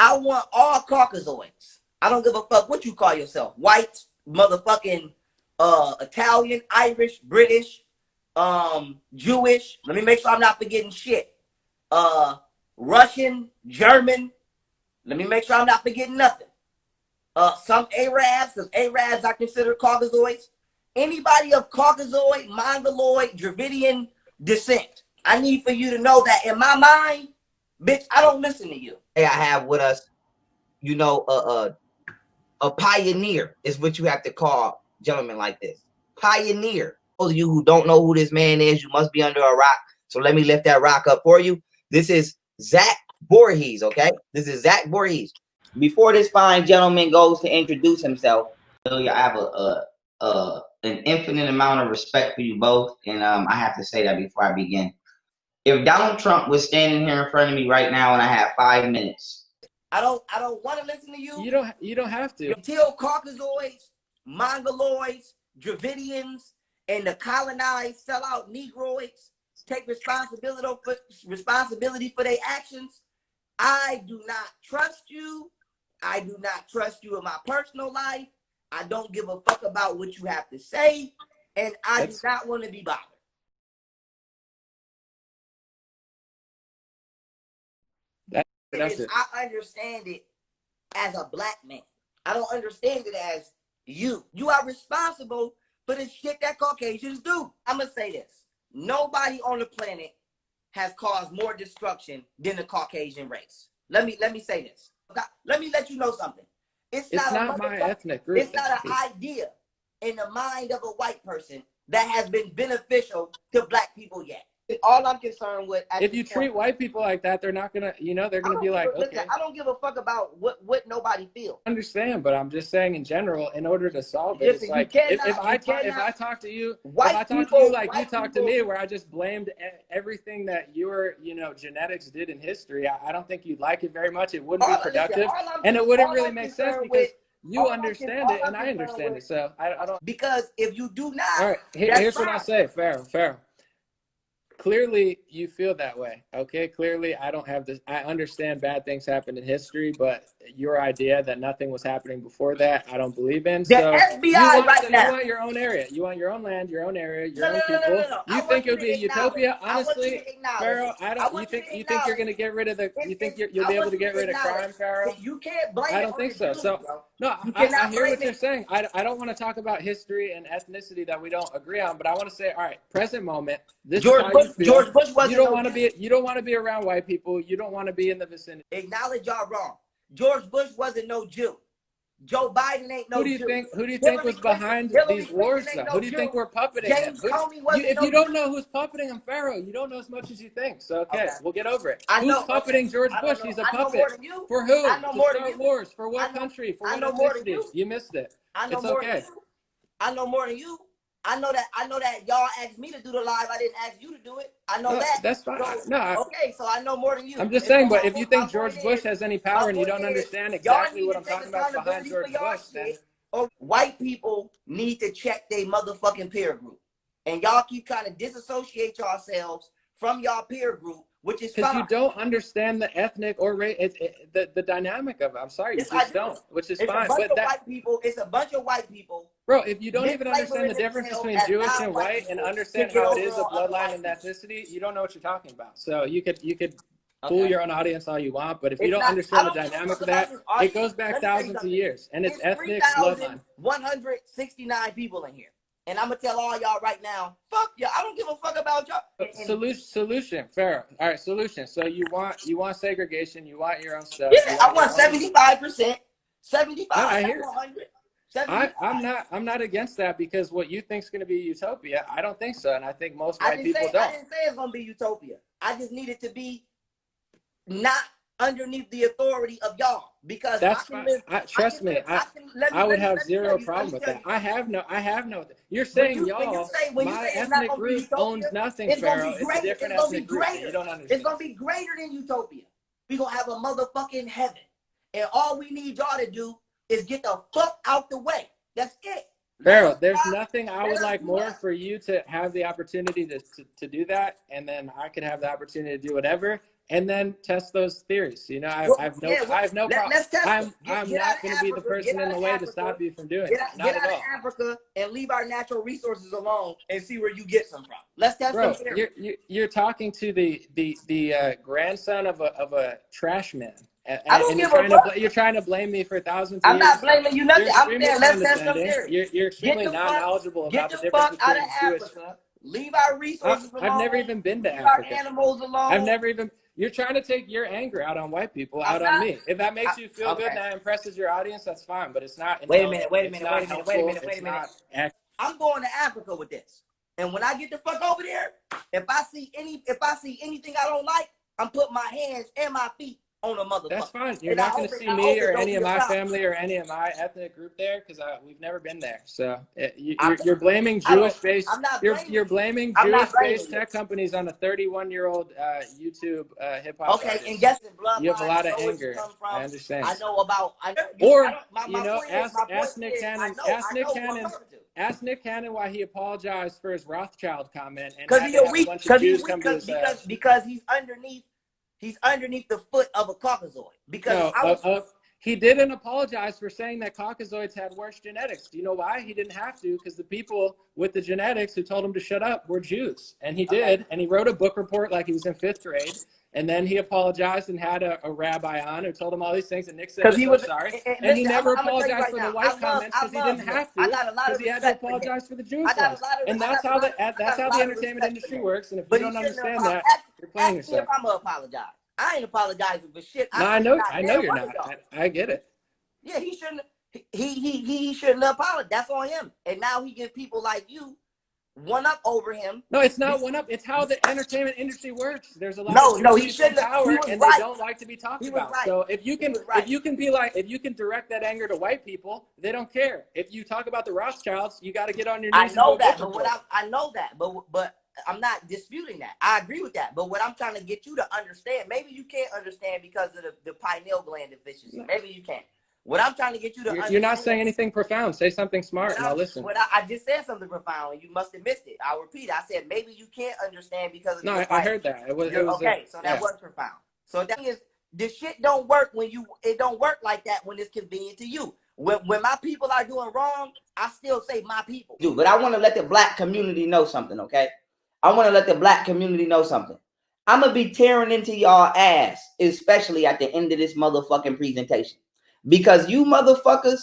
I want all Caucasoids. I don't give a fuck what you call yourself. White, motherfucking Italian, Irish, British, Jewish. Let me make sure I'm not forgetting shit. Russian, German. Let me make sure I'm not forgetting nothing. Some Arabs, because Arabs are considered Caucasoids. Anybody of Caucasoid, Mongoloid, Dravidian descent. I need for you to know that in my mind, bitch, I don't listen to you. I have with us, you know, a pioneer is what you have to call gentlemen like this. Pioneer. Those of you who don't know who this man is, you must be under a rock. So let me lift that rock up for you. This is Zach Voorhees, okay? This is Zach Voorhees. Before this fine gentleman goes to introduce himself, I have an infinite amount of respect for you both, and I have to say that before I begin. If Donald Trump was standing here in front of me right now and I had 5 minutes, I don't want to listen to you. You don't have to. Until Caucasoids, Mongoloids, Dravidians, and the colonized sellout Negroids take responsibility for their actions. I do not trust you. I do not trust you in my personal life. I don't give a fuck about what you have to say, and I do not want to be bothered. I understand it as a black man. I don't understand it as you. You are responsible for the shit that Caucasians do. I'm going to say this. Nobody on the planet has caused more destruction than the Caucasian race. Let me say this. Let me let you know something. It's not my ethnic group. It's not an idea in the mind of a white person that has been beneficial to black people yet. All I'm concerned with, if you treat white people like that, they're not gonna, they're gonna be like, okay. I don't give a fuck about what nobody feels. I understand, but I'm just saying in general, in order to solve it, it's like if I talk to you like you talk to me, where I just blamed everything that your genetics did in history, I don't think you'd like it very much. It wouldn't be productive, and it wouldn't really make sense because you understand it and I understand it. So I don't. Because if you do not, all right, here's what I say, Pharaoh. Clearly you feel that way. Okay. Clearly I don't have this. I understand bad things happened in history, but your idea that nothing was happening before that, I don't believe in. The FBI you want your own area. You want your own land, your own area, your own people. You think it would be a utopia? Honestly, Pharaoh, you think you're going to get rid of you think you'll be able to get rid of crime, Pharaoh? You can't blame I don't think so. So no, I hear what you're saying. I don't want to talk about history and ethnicity that we don't agree on, but I want to say, all right, present moment. This George Bush wasn't. You don't want to be around white people. You don't want to be in the vicinity. Acknowledge y'all wrong. George Bush wasn't no Jew. Joe Biden ain't no Jew. Who do you think was behind these wars, though? Who do you think were puppeting him? If you don't know who's puppeting him, Pharaoh, you don't know as much as you think. So okay, we'll get over it. Who's puppeting George Bush? He's a puppet. For who? To start wars. For what country? For what ethnicity? You missed it. It's okay. I know more than you. I know that y'all asked me to do the live. I didn't ask you to do it. I know that. That's fine. Okay, so I know more than you. I'm just saying, but if you think George Bush has any power and you don't understand exactly what I'm talking about behind George Bush, then white people need to check their motherfucking peer group. And y'all keep trying to disassociate yourselves from y'all peer group, which is because you don't understand the ethnic or race, the dynamic of it. I'm sorry, you just don't, which is fine. But it's a bunch of white people. Bro, if you don't even understand the difference between Jewish and white and understand how it is a bloodline and ethnicity, you don't know what you're talking about. So you could fool your own audience all you want, but if you don't understand the dynamic of that, it goes back thousands of years, and it's ethnic bloodline. 169 people in here. And I'm going to tell all y'all right now, fuck y'all. I don't give a fuck about y'all. Solution, fair. All right, solution. So you want segregation. You want your own stuff. Yeah, I want 75%. 75. I hear it. I'm not against that because what you think is going to be utopia, I don't think so. And I think most white people don't. I didn't say it's going to be utopia. I just need it to be not underneath the authority of y'all, because that's fine. Trust me, I would have zero problem with that. I have no. You're saying y'all, my ethnic group owns nothing, Pharaoh. It's a different ethnic group. You don't understand. It's gonna be greater than utopia. We're gonna have a motherfucking heaven, and all we need y'all to do is get the fuck out the way. That's it. Pharaoh, there's nothing I would like more for you to have the opportunity to do that, and then I could have the opportunity to do whatever, and then test those theories. You know, I have no problem. I'm not going to be the person in the way to stop you from doing it. Not at all. Get out of Africa and leave our natural resources alone and see where you get some from. Let's test some theories. You're talking to the grandson of a trash man. I don't give a fuck. You're trying to blame me for thousands of years. I'm not blaming you nothing. I'm saying let's test some theories. You're extremely non-knowledgeable about the difference between Jewish. Leave our resources alone. I've never even been to Leave Africa. Our animals alone. You're trying to take your anger out on white people, on me. If that makes you feel good and that impresses your audience, that's fine. But it's not. Wait a minute. I'm going to Africa with this. And when I get the fuck over there, if I see anything I don't like, I'm putting my hands and my feet on a motherfucker. That's fine. You're not going to see me or any of my family or any of my ethnic group there because we've never been there. So you're blaming Jewish-based. You're blaming Jewish-based tech companies on a 31-year-old YouTube hip hop. Okay, and guess the bloodline. You have a lot of anger. I understand. I know about. Ask Nick Cannon. Ask Nick Cannon why he apologized for his Rothschild comment and had a bunch of Jews come to his because he's underneath. He's underneath the foot of a Caucasoid. Because he didn't apologize for saying that Caucasoids had worse genetics. Do you know why? He didn't have to, because the people with the genetics who told him to shut up were Jews. And he did. And he wrote a book report like he was in 5th grade. And then he apologized and had a rabbi on who told him all these things. And Nick said, he was sorry. And he never apologized for the white comments because he didn't have to. Because he had to apologize for the Jewish ones. And that's how the entertainment industry works. And if you don't understand that, you're playing yourself. If I'm going to apologize. I ain't apologizing for shit. No, I know you're not. I get it. Yeah, he shouldn't. He shouldn't apologize. That's on him. And now he gives people like you one up over him. No, it's not one up. It's how the entertainment industry works. There's a lot of he shouldn't power, and they don't like to be talked about. Right. So if you can direct that anger to white people, they don't care. If you talk about the Rothschilds, you got to get on your knees. I know that, but I'm not disputing that. I agree with that. But what I'm trying to get you to understand, maybe you can't understand because of the pineal gland deficiency. Maybe you can't. What I'm trying to get you to understand. You're not saying anything profound. Say something smart and I'll listen. I just said something profound. You must have missed it. I'll repeat. I said maybe you can't understand because of I heard that. It was okay. So that was profound. So that is, the shit don't work it don't work like that when it's convenient to you. When my people are doing wrong, I still say my people. Dude, but I want to let the black community know something, okay? I want to let the black community know something. I'm going to be tearing into y'all ass, especially at the end of this motherfucking presentation. Because you motherfuckers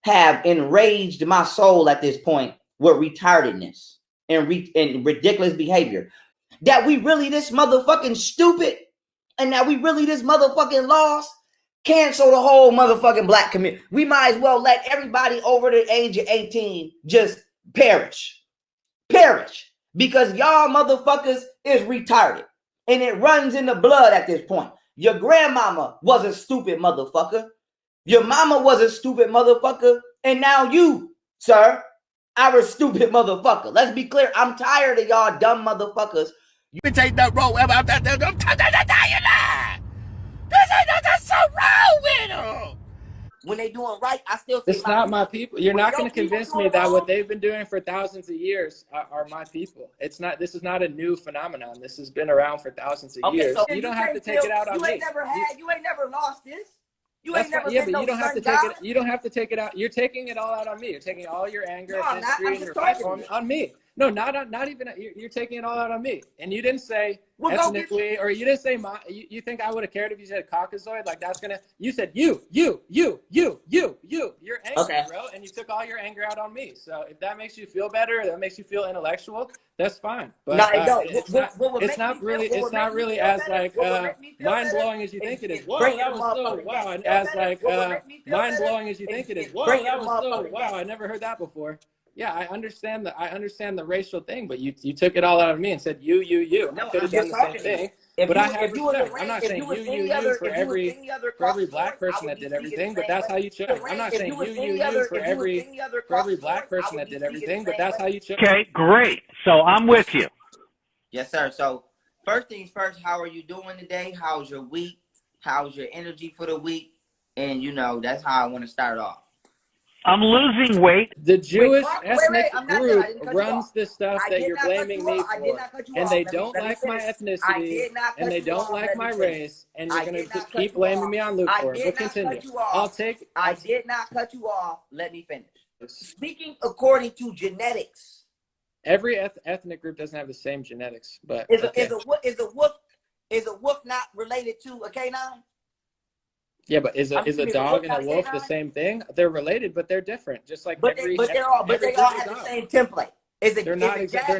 have enraged my soul at this point with retardedness and ridiculous behavior. That we really this motherfucking stupid and that we really this motherfucking lost. Cancel the whole motherfucking black community. We might as well let everybody over the age of 18 just perish. Perish. Because y'all motherfuckers is retarded. And it runs in the blood at this point. Your grandmama was a stupid motherfucker. Your mama was a stupid motherfucker. And now you, sir, are a stupid motherfucker. Let's be clear. I'm tired of y'all dumb motherfuckers. You can take that road. I'm telling you that. That's so wrong with them. When they doing right, I still say it's not my people. You're not going to convince me that what they've been doing for thousands of years are my people. It's not. This is not a new phenomenon. This has been around for thousands of years. So you don't have to take it out on me. You ain't never lost this. But you don't have to take it. You don't have to take it out. You're taking it all out on me. You're taking all your anger, history, and your platform on me. No, not even. You're taking it all out on me. And you didn't say ethnically, or you didn't say my. You think I would have cared if you said Caucasoid? Like that's gonna. You said you. You're angry, bro, and you took all your anger out on me. So if that makes you feel better, that makes you feel intellectual, that's fine. But it's not really as like mind blowing as you think it is. Whoa, that was so wow. And as like mind blowing as you think it is. Whoa, that was so wow. I never heard that before. Yeah, I understand the racial thing, but you took it all out of me and said you. No, I could have done the same thing. But I have respect. I'm not saying you for every black person that did everything, but that's how you chose. I'm not saying you for every black person that did everything, but that's how you chose. Okay, great. So I'm with you. Yes, sir. So first things first, how are you doing today? How's your week? How's your energy for the week? And that's how I want to start off. I'm losing weight. The Jewish ethnic group runs this stuff that you're blaming me for, and they don't like my ethnicity, and they don't like my race, and you're gonna just keep blaming me on Luke for it. But continue. I did not cut you off. Let me finish. Speaking according to genetics, every ethnic group doesn't have the same genetics, but is a wolf not related to a canine? Yeah, but is a dog and a wolf the same thing? They're related, but they're different. Just like they all have the same template. They're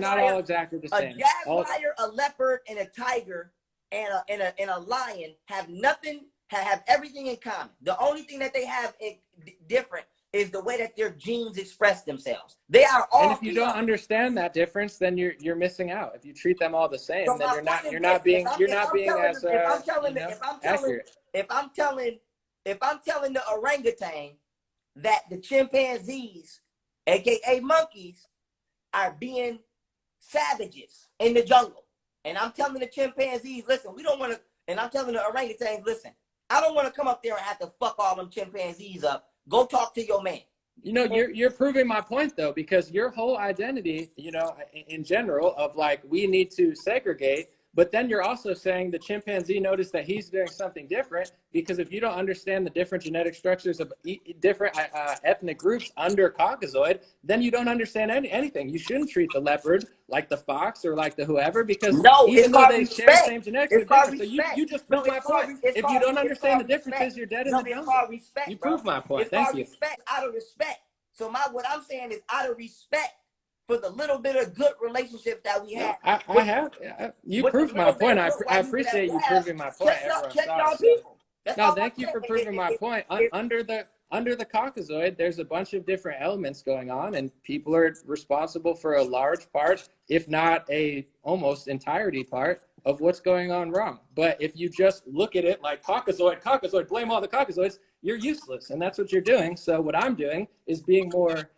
not all exactly the same. A jaguar, a leopard, and a tiger, and a lion have everything in common. The only thing that they have different is the way that their genes express themselves. They are all. And if you don't understand that difference, then you're missing out. If you treat them all the same, then you're not being as accurate. If I'm telling the orangutan that the chimpanzees, aka monkeys, are being savages in the jungle, and I'm telling the chimpanzees, listen, we don't want to, and I'm telling the orangutans, listen, I don't want to come up there and have to fuck all them chimpanzees up. Go talk to your man. You know, you're proving my point though, because your whole identity, you know, in general, of like we need to segregate. But then you're also saying the chimpanzee noticed that he's doing something different, because if you don't understand the different genetic structures of different ethnic groups under Caucasoid, then you don't understand anything. You shouldn't treat the leopard like the fox or like the whoever, because even though they share the same genetics, they're different. So you just proved my point. If you don't understand the differences, you're dead in the jungle. You proved my point. Thank you. Respect, out of respect. So what I'm saying is out of respect for the little bit of good relationships that we have. You proved my point. I appreciate you proving my point. No, thank you for proving my point. Under the Caucasoid, there's a bunch of different elements going on, and people are responsible for a large part, if not a almost entirety part, of what's going on wrong. But if you just look at it like Caucasoid, blame all the Caucasoids, you're useless, and that's what you're doing. So what I'm doing is being more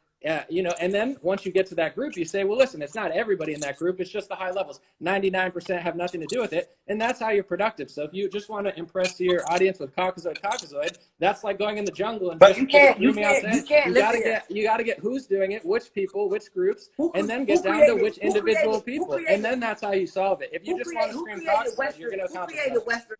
you know, and then once you get to that group, you say, well, listen, it's not everybody in that group. It's just the high levels. 99% have nothing to do with it. And that's how you're productive. So if you just want to impress your audience with Caucasoid, that's like going in the jungle and you gotta get who's doing it, which people, which groups, and then get down to which individual people. And then that's how you solve it. If you just want to scream Caucasoid, you're going to accomplish that.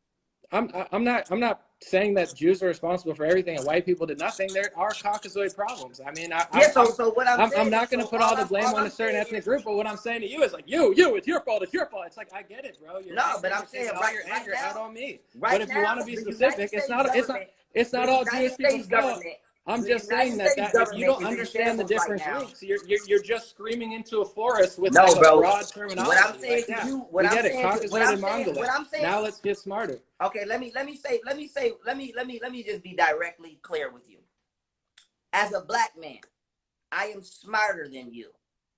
I'm not saying that Jews are responsible for everything and white people did nothing. There are Caucasoid problems. I mean, I'm not going to put all the blame on a certain ethnic group, but what I'm saying to you is like, it's your fault. It's like, I get it, bro. But I'm saying all your anger out on me. But if you want to be specific, it's not all Jewish people's fault. I'm just saying that if you don't understand the different groups, you're just screaming into a forest with a broad terminology. What I'm saying to you, Caucasoid and Mongoloid. Now let's get smarter. Okay, let me just be directly clear with you. As a black man, I am smarter than you.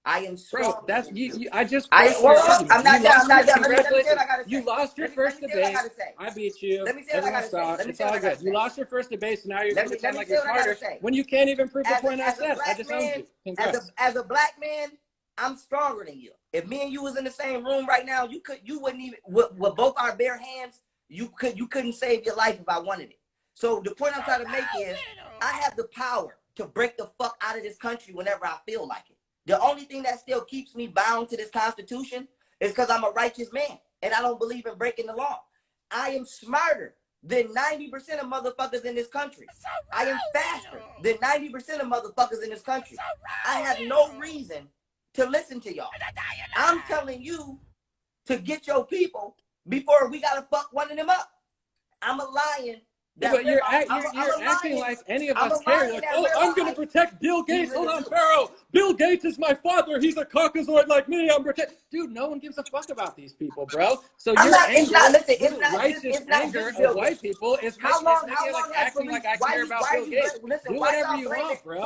I am strong. That's I just. I'm not done. You lost your first debate. I beat you. Let me say what I gotta say. It's all good. You lost your first debate, so now you're going to pretend like you're smarter when you can't even prove the point I said. I just owned you. As a black man, I'm stronger than you. If me and you was in the same room right now, you wouldn't even with both our bare hands. You couldn't save your life if I wanted it. So the point I'm trying to make is I have the power to break the fuck out of this country whenever I feel like it. The only thing that still keeps me bound to this Constitution is because I'm a righteous man and I don't believe in breaking the law. I am smarter than 90% of motherfuckers in this country. I am faster than 90% of motherfuckers in this country. I have no reason to listen to y'all. I'm telling you to get your people before we gotta fuck one of them up. I'm a lion. But you're acting like any of us care. Like, I'm going to protect Bill Gates. Hold on, Pharaoh. Bill Gates is my father. He's a Caucasoid like me. I'm protecting. Dude, no one gives a fuck about these people, bro. So your righteous anger of white people is acting like I care about Bill Gates. Do whatever you want, bro.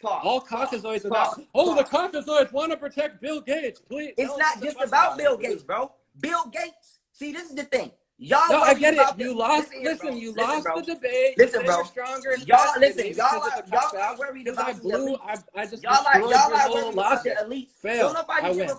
All Caucasoids are not. The Caucasoids want to protect Bill Gates. Please. It's not just about Bill Gates, bro. Bill Gates. See, this is the thing. Y'all I get it. You lost. Listen, you lost the debate. Listen, bro. Y'all are worried about the elite. I just y'all are worried about the elite. Failed. I win.